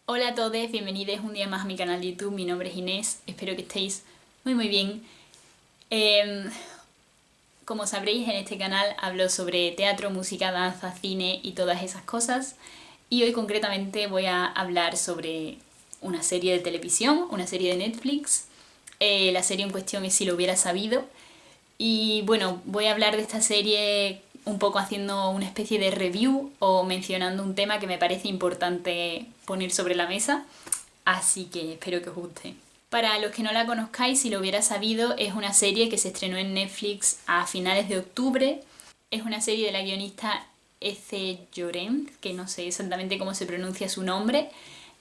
Hola a todos, bienvenidos un día más a mi canal de YouTube. Mi nombre es Inés, espero que estéis muy bien. Em, Como sabréis, en este canal hablo sobre teatro, música, danza, cine y todas esas cosas. Y hoy concretamente voy a hablar sobre una serie de televisión, una serie de Netflix. La serie en cuestión es Si lo hubiera sabido. Y bueno, voy a hablar de esta serie un poco haciendo una especie de review o mencionando un tema que me parece importante poner sobre la mesa. Así que espero que os guste. Para los que no la conozcáis, Si lo hubiera sabido, es una serie que se estrenó en Netflix a finales de octubre. Es una serie de la guionista Ece Llorent, que no sé exactamente cómo se pronuncia su nombre.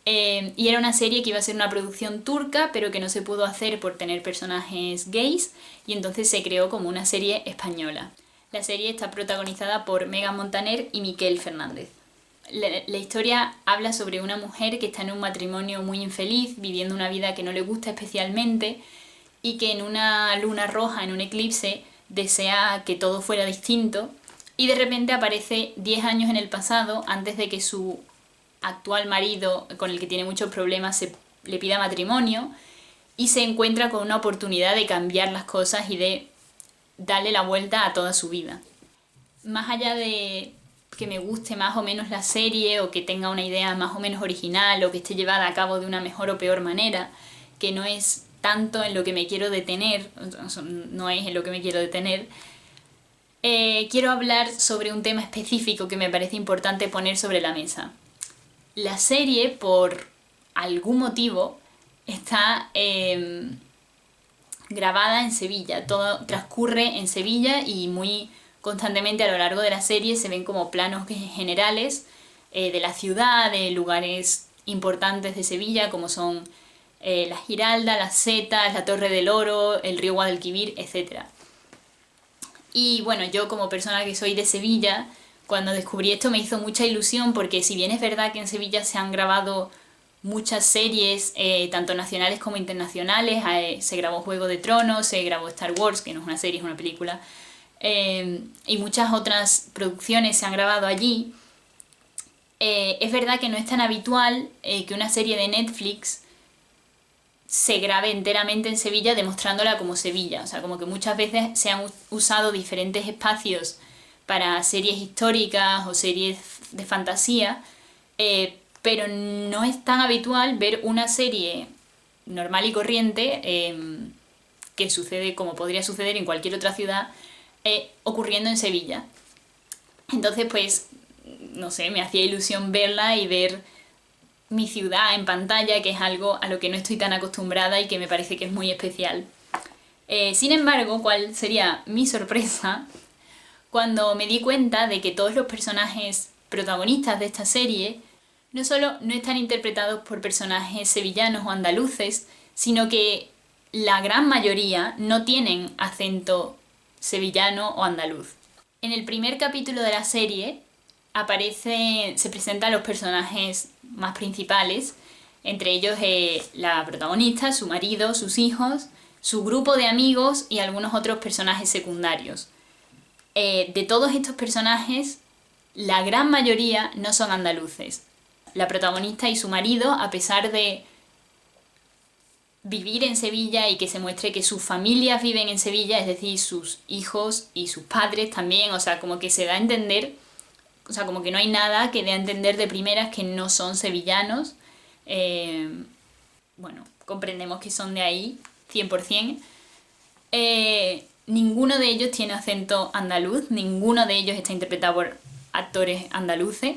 Y era una serie que iba a ser una producción turca, pero que no se pudo hacer por tener personajes gays, y entonces se creó como una serie española. La serie está protagonizada por Megan Montaner y Miquel Fernández. La historia habla sobre una mujer que está en un matrimonio muy infeliz, viviendo una vida que no le gusta especialmente, y que en una luna roja, en un eclipse, desea que todo fuera distinto, y de repente aparece 10 años en el pasado, antes de que su actual marido, con el que tiene muchos problemas, le pida matrimonio, y se encuentra con una oportunidad de cambiar las cosas y de darle la vuelta a toda su vida. Más allá de que me guste más o menos la serie o que tenga una idea más o menos original o que esté llevada a cabo de una mejor o peor manera, que no es tanto en lo que me quiero detener, no es en lo que me quiero detener, quiero hablar sobre un tema específico que me parece importante poner sobre la mesa. La serie, por algún motivo, está grabada en Sevilla. Todo transcurre en Sevilla y muy constantemente a lo largo de la serie se ven como planos generales de la ciudad, de lugares importantes de Sevilla, como son la Giralda, las Setas, la Torre del Oro, el río Guadalquivir, etc. Y bueno, yo como persona que soy de Sevilla, cuando descubrí esto me hizo mucha ilusión porque si bien es verdad que en Sevilla se han grabado muchas series, tanto nacionales como internacionales, se grabó Juego de Tronos, se grabó Star Wars, que no es una serie, es una película, y muchas otras producciones se han grabado allí. Es verdad que no es tan habitual que una serie de Netflix se grabe enteramente en Sevilla demostrándola como Sevilla. O sea, como que muchas veces se han usado diferentes espacios para series históricas o series de fantasía, pero no es tan habitual ver una serie normal y corriente que sucede como podría suceder en cualquier otra ciudad, ocurriendo en Sevilla. Entonces, pues, no sé, me hacía ilusión verla y ver mi ciudad en pantalla, que es algo a lo que no estoy tan acostumbrada y que me parece que es muy especial. Sin embargo, ¿cuál sería mi sorpresa cuando me di cuenta de que todos los personajes protagonistas de esta serie no solo no están interpretados por personajes sevillanos o andaluces, sino que la gran mayoría no tienen acento sevillano o andaluz? En el primer capítulo de la serie se presentan los personajes más principales, entre ellos la protagonista, su marido, sus hijos, su grupo de amigos y algunos otros personajes secundarios. De todos estos personajes, la gran mayoría no son andaluces. La protagonista y su marido, a pesar de vivir en Sevilla y que se muestre que sus familias viven en Sevilla, es decir, sus hijos y sus padres también, o sea, como que se da a entender, o sea, como que no hay nada que dé a entender de primeras que no son sevillanos. Bueno, comprendemos que son de ahí, 100%. Ninguno de ellos tiene acento andaluz, ninguno de ellos está interpretado por actores andaluces.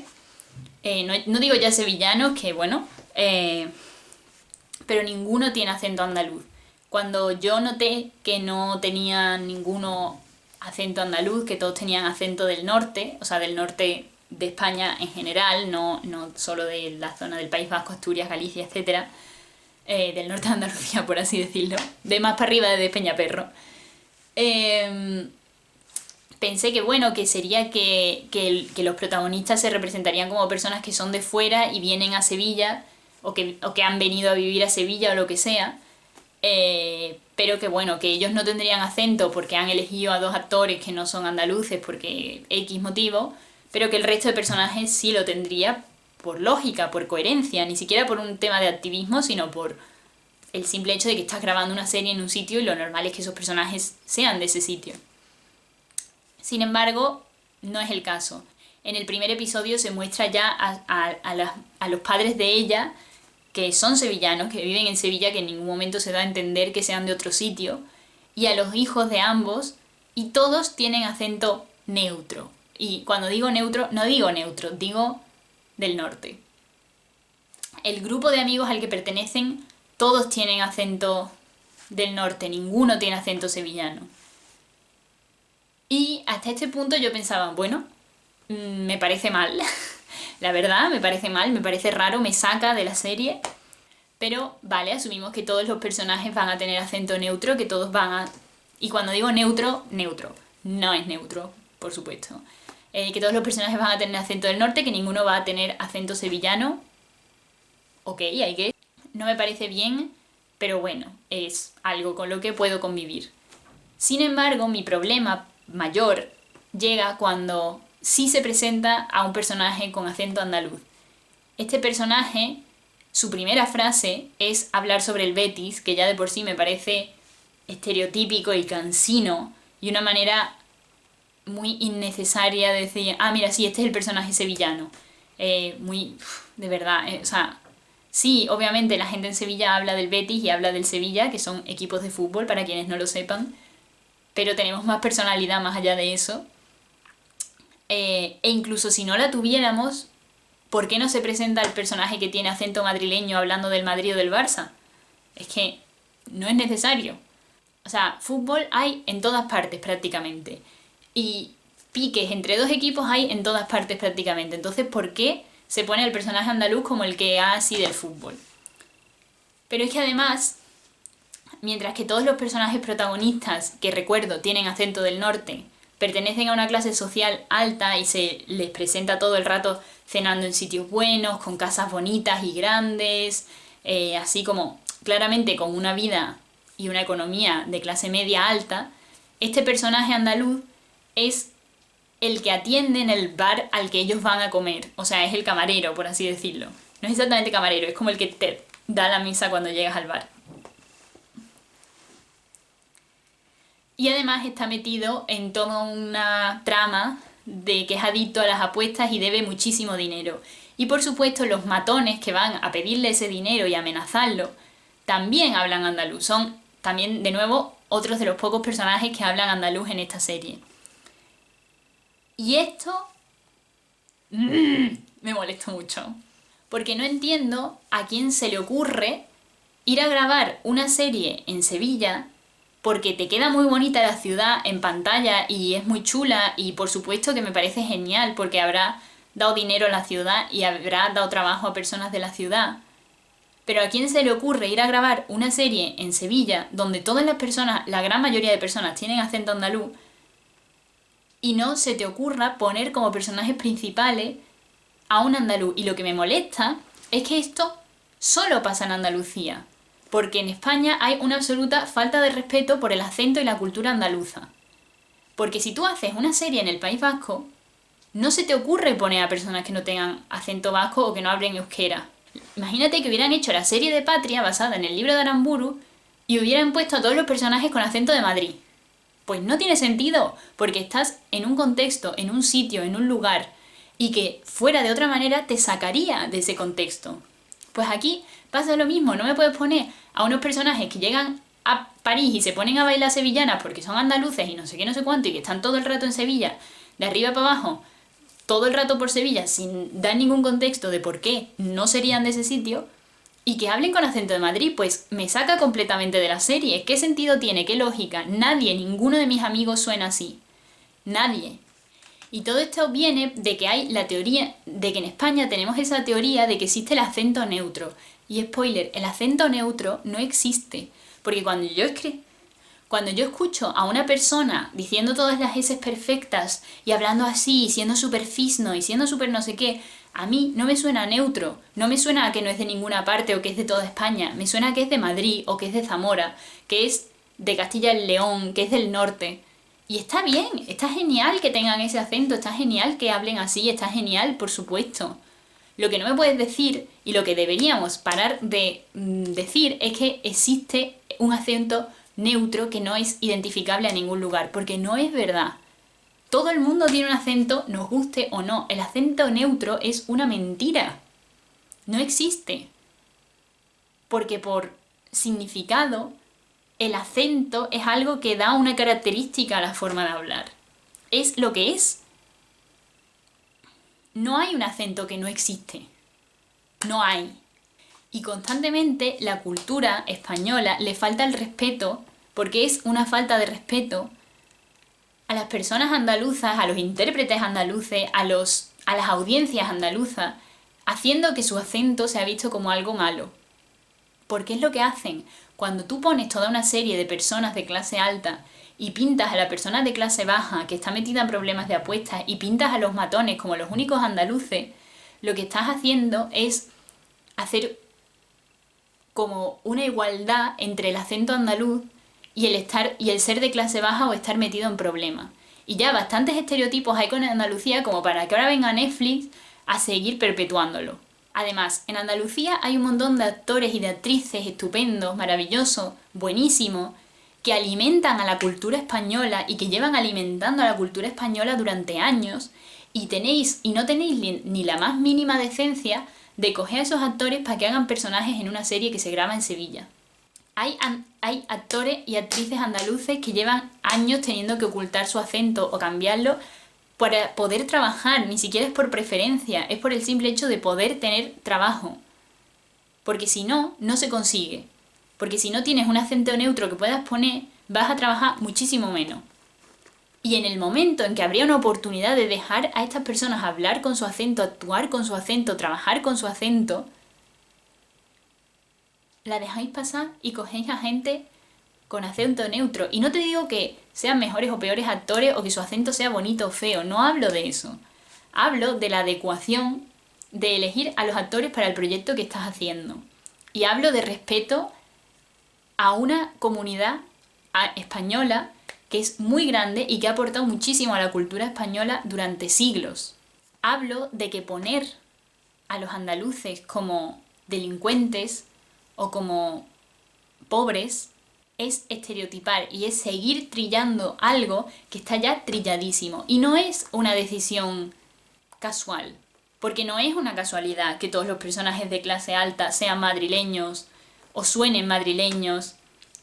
No digo ya sevillanos, que bueno, pero ninguno tiene acento andaluz. Cuando yo noté que no tenía ninguno acento andaluz, que todos tenían acento del norte, o sea, del norte de España en general, no solo de la zona del País Vasco, Asturias, Galicia, etc., del norte de Andalucía, por así decirlo, de más para arriba de Peñaperro, pensé que bueno, que sería que los protagonistas se representarían como personas que son de fuera y vienen a Sevilla, o que han venido a vivir a Sevilla o lo que sea, pero que bueno, que ellos no tendrían acento porque han elegido a dos actores que no son andaluces porque X motivo, pero que el resto de personajes sí lo tendría por lógica, por coherencia, ni siquiera por un tema de activismo, sino por el simple hecho de que estás grabando una serie en un sitio y lo normal es que esos personajes sean de ese sitio. Sin embargo, no es el caso. En el primer episodio se muestra ya a los padres de ella, que son sevillanos, que viven en Sevilla, que en ningún momento se da a entender que sean de otro sitio, y a los hijos de ambos, y todos tienen acento neutro. Y cuando digo neutro, no digo neutro, digo del norte. El grupo de amigos al que pertenecen, todos tienen acento del norte, ninguno tiene acento sevillano. Y hasta este punto yo pensaba, bueno, me parece mal, la verdad, me parece mal, me parece raro, me saca de la serie. Pero vale, asumimos que todos los personajes van a tener acento neutro, que todos van a... Y cuando digo neutro, neutro, no es neutro, por supuesto. Que todos los personajes van a tener acento del norte, que ninguno va a tener acento sevillano. Ok, hay que... No me parece bien, pero bueno, es algo con lo que puedo convivir. Sin embargo, mi problema mayor llega cuando sí se presenta a un personaje con acento andaluz. Este personaje, su primera frase es hablar sobre el Betis, que ya de por sí me parece estereotípico y cansino, y una manera muy innecesaria de decir, ah, mira, sí, este es el personaje sevillano. De verdad, o sea, sí, obviamente la gente en Sevilla habla del Betis y habla del Sevilla, que son equipos de fútbol, para quienes no lo sepan, pero tenemos más personalidad más allá de eso. E incluso si no la tuviéramos, ¿por qué no se presenta el personaje que tiene acento madrileño hablando del Madrid o del Barça? Es que no es necesario. O sea, fútbol hay en todas partes prácticamente. Y piques entre dos equipos hay en todas partes prácticamente. Entonces, ¿por qué se pone el personaje andaluz como el que así del fútbol? Pero es que además, mientras que todos los personajes protagonistas, que recuerdo tienen acento del norte, pertenecen a una clase social alta y se les presenta todo el rato cenando en sitios buenos, con casas bonitas y grandes, así como claramente con una vida y una economía de clase media alta, este personaje andaluz es el que atiende en el bar al que ellos van a comer. O sea, es el camarero, por así decirlo. No es exactamente camarero, es como el que te da la misa cuando llegas al bar. Y además está metido en toda una trama de que es adicto a las apuestas y debe muchísimo dinero. Y por supuesto los matones que van a pedirle ese dinero y amenazarlo también hablan andaluz. Son también, de nuevo, otros de los pocos personajes que hablan andaluz en esta serie. Y esto me molesta mucho. Porque no entiendo a quién se le ocurre ir a grabar una serie en Sevilla porque te queda muy bonita la ciudad en pantalla y es muy chula y por supuesto que me parece genial porque habrá dado dinero a la ciudad y habrá dado trabajo a personas de la ciudad. Pero ¿a quién se le ocurre ir a grabar una serie en Sevilla donde todas las personas, la gran mayoría de personas tienen acento andaluz y no se te ocurra poner como personajes principales a un andaluz? Y lo que me molesta es que esto solo pasa en Andalucía. Porque en España hay una absoluta falta de respeto por el acento y la cultura andaluza. Porque si tú haces una serie en el País Vasco, no se te ocurre poner a personas que no tengan acento vasco o que no hablen euskera. Imagínate que hubieran hecho la serie de Patria basada en el libro de Aramburu y hubieran puesto a todos los personajes con acento de Madrid. Pues no tiene sentido, porque estás en un contexto, en un sitio, en un lugar, y que fuera de otra manera te sacaría de ese contexto. Pues aquí pasa lo mismo, no me puedes poner a unos personajes que llegan a París y se ponen a bailar sevillanas porque son andaluces y no sé qué, no sé cuánto, y que están todo el rato en Sevilla, de arriba para abajo, todo el rato por Sevilla, sin dar ningún contexto de por qué no serían de ese sitio, y que hablen con acento de Madrid, pues me saca completamente de la serie. ¿Qué sentido tiene? ¿Qué lógica? Nadie, ninguno de mis amigos suena así. Nadie. Y todo esto viene de que hay la teoría, de que en España tenemos esa teoría de que existe el acento neutro. Y spoiler, el acento neutro no existe. Porque cuando yo escucho a una persona diciendo todas las eses perfectas y hablando así, y siendo súper fisno y siendo súper no sé qué, a mí no me suena neutro. No me suena a que no es de ninguna parte o que es de toda España. Me suena a que es de Madrid o que es de Zamora, que es de Castilla y León, que es del norte. Y está bien, está genial que tengan ese acento, está genial que hablen así, está genial, por supuesto. Lo que no me puedes decir, y lo que deberíamos parar de decir, es que existe un acento neutro que no es identificable a ningún lugar, porque no es verdad. Todo el mundo tiene un acento, nos guste o no. El acento neutro es una mentira. No existe. Porque por significado, el acento es algo que da una característica a la forma de hablar. Es lo que es. No hay un acento que no existe. No hay. Y constantemente la cultura española le falta el respeto, porque es una falta de respeto a las personas andaluzas, a los intérpretes andaluces, a las audiencias andaluzas, haciendo que su acento sea visto como algo malo. Porque es lo que hacen. Cuando tú pones toda una serie de personas de clase alta y pintas a la persona de clase baja que está metida en problemas de apuestas y pintas a los matones como los únicos andaluces, lo que estás haciendo es hacer como una igualdad entre el acento andaluz y el ser de clase baja o estar metido en problemas. Y ya bastantes estereotipos hay con Andalucía como para que ahora venga Netflix a seguir perpetuándolo. Además, en Andalucía hay un montón de actores y de actrices estupendos, maravillosos, buenísimos, que alimentan a la cultura española y que llevan alimentando a la cultura española durante años y no tenéis ni la más mínima decencia de coger a esos actores para que hagan personajes en una serie que se graba en Sevilla. Hay actores y actrices andaluces que llevan años teniendo que ocultar su acento o cambiarlo para poder trabajar, ni siquiera es por preferencia, es por el simple hecho de poder tener trabajo. Porque si no, no se consigue. Porque si no tienes un acento neutro que puedas poner, vas a trabajar muchísimo menos. Y en el momento en que habría una oportunidad de dejar a estas personas hablar con su acento, actuar con su acento, trabajar con su acento, la dejáis pasar y cogéis a gente con acento neutro. Y no te digo que sean mejores o peores actores o que su acento sea bonito o feo, no hablo de eso. Hablo de la adecuación de elegir a los actores para el proyecto que estás haciendo. Y hablo de respeto a una comunidad española que es muy grande y que ha aportado muchísimo a la cultura española durante siglos. Hablo de que poner a los andaluces como delincuentes o como pobres es estereotipar y es seguir trillando algo que está ya trilladísimo. Y no es una decisión casual, porque no es una casualidad que todos los personajes de clase alta sean madrileños, o suenen madrileños,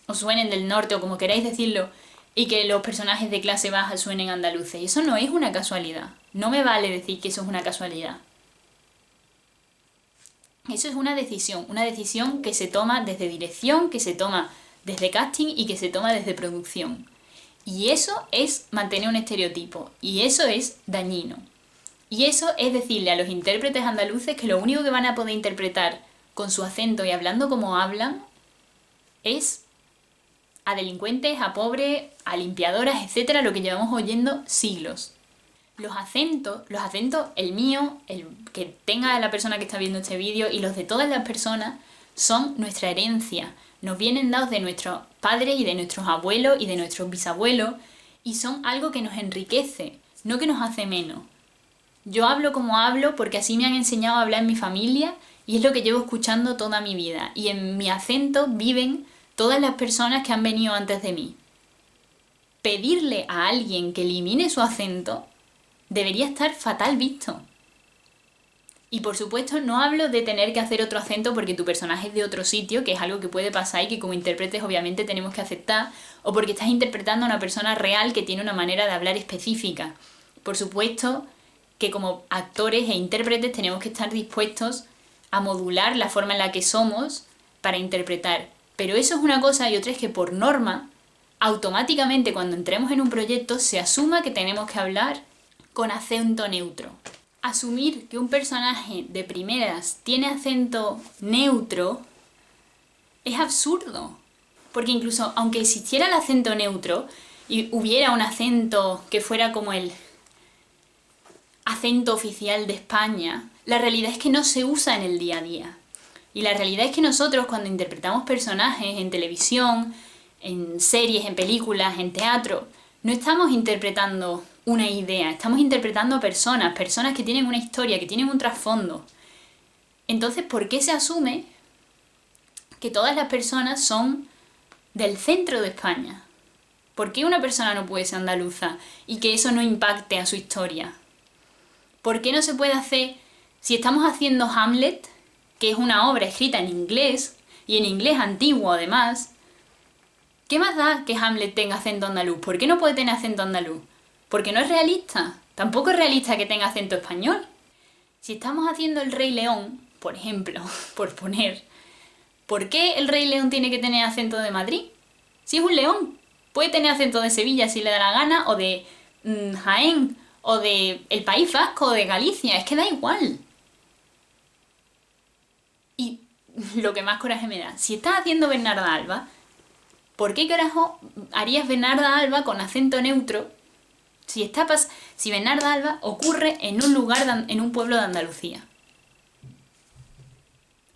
o suenen del norte, o como queráis decirlo, y que los personajes de clase baja suenen andaluces. Eso no es una casualidad. No me vale decir que eso es una casualidad. Eso es una decisión que se toma desde dirección, que se toma desde casting y que se toma desde producción. Y eso es mantener un estereotipo, y eso es dañino. Y eso es decirle a los intérpretes andaluces que lo único que van a poder interpretar con su acento y hablando como hablan es a delincuentes, a pobres, a limpiadoras, etcétera, lo que llevamos oyendo siglos. Los acentos, el mío, el que tenga la persona que está viendo este vídeo y los de todas las personas, son nuestra herencia. Nos vienen dados de nuestros padres y de nuestros abuelos y de nuestros bisabuelos y son algo que nos enriquece, no que nos hace menos. Yo hablo como hablo porque así me han enseñado a hablar en mi familia y es lo que llevo escuchando toda mi vida. Y en mi acento viven todas las personas que han venido antes de mí. Pedirle a alguien que elimine su acento debería estar fatal visto. Y por supuesto no hablo de tener que hacer otro acento porque tu personaje es de otro sitio, que es algo que puede pasar y que como intérpretes obviamente tenemos que aceptar, o porque estás interpretando a una persona real que tiene una manera de hablar específica. Por supuesto que como actores e intérpretes tenemos que estar dispuestos a modular la forma en la que somos para interpretar. Pero eso es una cosa y otra es que por norma, automáticamente cuando entremos en un proyecto se asuma que tenemos que hablar con acento neutro. Asumir que un personaje de primeras tiene acento neutro es absurdo. Porque incluso aunque existiera el acento neutro y hubiera un acento que fuera como el acento oficial de España, la realidad es que no se usa en el día a día. Y la realidad es que nosotros cuando interpretamos personajes en televisión, en series, en películas, en teatro, no estamos interpretando una idea, estamos interpretando personas que tienen una historia, que tienen un trasfondo. Entonces, ¿por qué se asume que todas las personas son del centro de España? ¿Por qué una persona no puede ser andaluza y que eso no impacte a su historia? ¿Por qué no se puede hacer, si estamos haciendo Hamlet, que es una obra escrita en inglés, y en inglés antiguo además, ¿qué más da que Hamlet tenga acento andaluz? ¿Por qué no puede tener acento andaluz? Porque no es realista. Tampoco es realista que tenga acento español. Si estamos haciendo El Rey León, por ejemplo, por poner, ¿por qué El Rey León tiene que tener acento de Madrid? Si es un león, puede tener acento de Sevilla si le da la gana, o de Jaén, o de el País Vasco, o de Galicia, es que da igual. Y lo que más coraje me da, si estás haciendo Bernarda Alba, ¿por qué carajo harías Bernarda Alba con acento neutro si Bernarda Alba ocurre en un lugar, en un pueblo de Andalucía?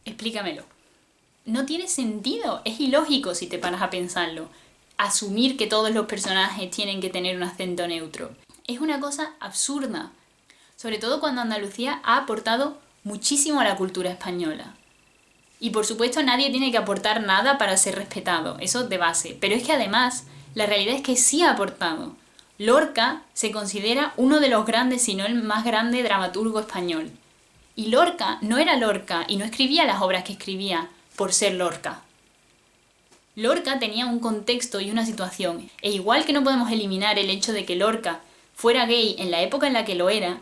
Explícamelo. No tiene sentido, es ilógico si te paras a pensarlo. Asumir que todos los personajes tienen que tener un acento neutro. Es una cosa absurda. Sobre todo cuando Andalucía ha aportado muchísimo a la cultura española. Y por supuesto nadie tiene que aportar nada para ser respetado, eso de base. Pero es que además, la realidad es que sí ha aportado. Lorca se considera uno de los grandes, si no el más grande dramaturgo español. Y Lorca no era Lorca y no escribía las obras que escribía por ser Lorca. Lorca tenía un contexto y una situación. E igual que no podemos eliminar el hecho de que Lorca fuera gay en la época en la que lo era,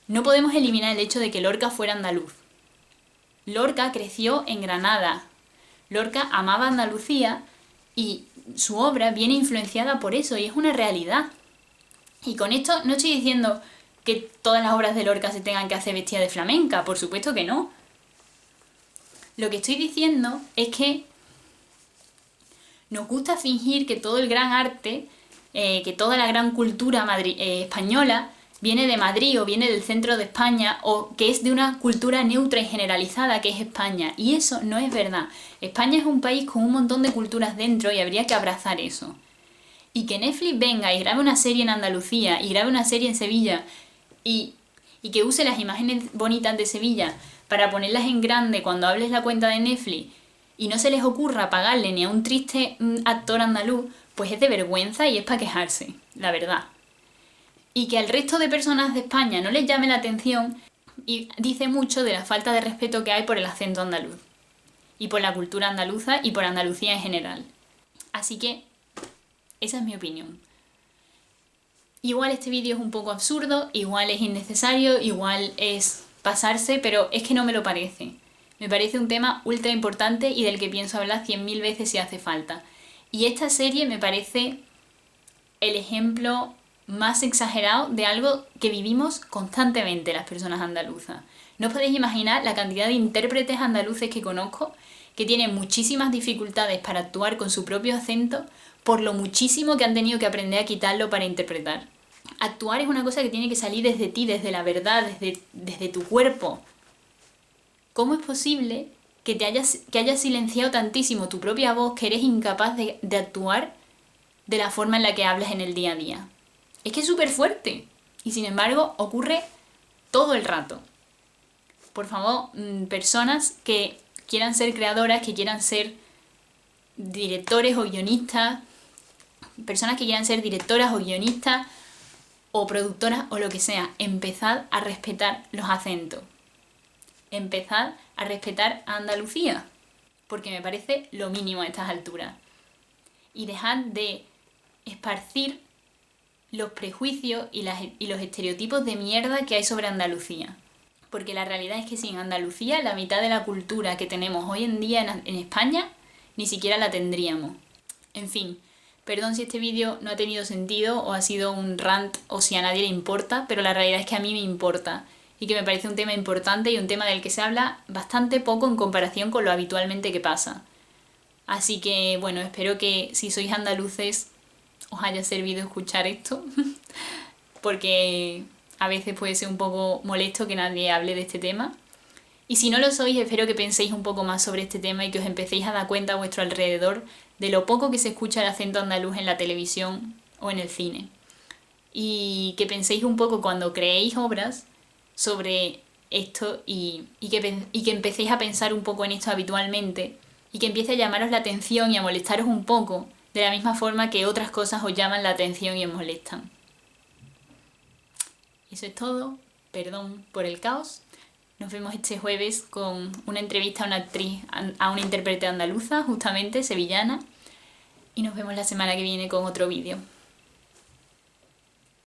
no podemos eliminar el hecho de que Lorca fuera andaluz. Lorca creció en Granada. Lorca amaba Andalucía y su obra viene influenciada por eso y es una realidad. Y con esto no estoy diciendo que todas las obras de Lorca se tengan que hacer vestidas de flamenca, por supuesto que no. Lo que estoy diciendo es que nos gusta fingir que todo el gran arte, que toda la gran cultura española viene de Madrid o viene del centro de España o que es de una cultura neutra y generalizada que es España. Y eso no es verdad. España es un país con un montón de culturas dentro y habría que abrazar eso. Y que Netflix venga y grabe una serie en Andalucía y grabe una serie en Sevilla y que use las imágenes bonitas de Sevilla para ponerlas en grande cuando hables la cuenta de Netflix y no se les ocurra pagarle ni a un triste actor andaluz, pues es de vergüenza y es para quejarse, la verdad. Y que al resto de personas de España no les llame la atención y dice mucho de la falta de respeto que hay por el acento andaluz y por la cultura andaluza y por Andalucía en general. Así que esa es mi opinión. Igual este vídeo es un poco absurdo, igual es innecesario, igual es pasarse, pero es que no me lo parece. Me parece un tema ultra importante y del que pienso hablar 100.000 veces si hace falta. Y esta serie me parece el ejemplo más exagerado de algo que vivimos constantemente las personas andaluzas. No os podéis imaginar la cantidad de intérpretes andaluces que conozco que tienen muchísimas dificultades para actuar con su propio acento por lo muchísimo que han tenido que aprender a quitarlo para interpretar. Actuar es una cosa que tiene que salir desde ti, desde la verdad, desde tu cuerpo. ¿Cómo es posible que hayas silenciado tantísimo tu propia voz que eres incapaz de actuar de la forma en la que hablas en el día a día? Es que es súper fuerte y sin embargo ocurre todo el rato. Por favor, personas que quieran ser creadoras, que quieran ser directores o guionistas, personas que quieran ser directoras o guionistas o productoras o lo que sea, empezad a respetar los acentos. Empezad a respetar a Andalucía, porque me parece lo mínimo a estas alturas. Y dejad de esparcir los prejuicios y los estereotipos de mierda que hay sobre Andalucía. Porque la realidad es que sin Andalucía, la mitad de la cultura que tenemos hoy en día en España, ni siquiera la tendríamos. En fin, perdón si este vídeo no ha tenido sentido o ha sido un rant o si a nadie le importa, pero la realidad es que a mí me importa y que me parece un tema importante y un tema del que se habla bastante poco en comparación con lo habitualmente que pasa. Así que, bueno, espero que si sois andaluces os haya servido escuchar esto, porque a veces puede ser un poco molesto que nadie hable de este tema. Y si no lo sois, espero que penséis un poco más sobre este tema y que os empecéis a dar cuenta a vuestro alrededor de lo poco que se escucha el acento andaluz en la televisión o en el cine. Y que penséis un poco cuando creéis obras sobre esto y que empecéis a pensar un poco en esto habitualmente y que empiece a llamaros la atención y a molestaros un poco, de la misma forma que otras cosas os llaman la atención y os molestan. Eso es todo, perdón por el caos. Nos vemos este jueves con una entrevista a una actriz, a una intérprete andaluza, justamente, sevillana. Y nos vemos la semana que viene con otro vídeo.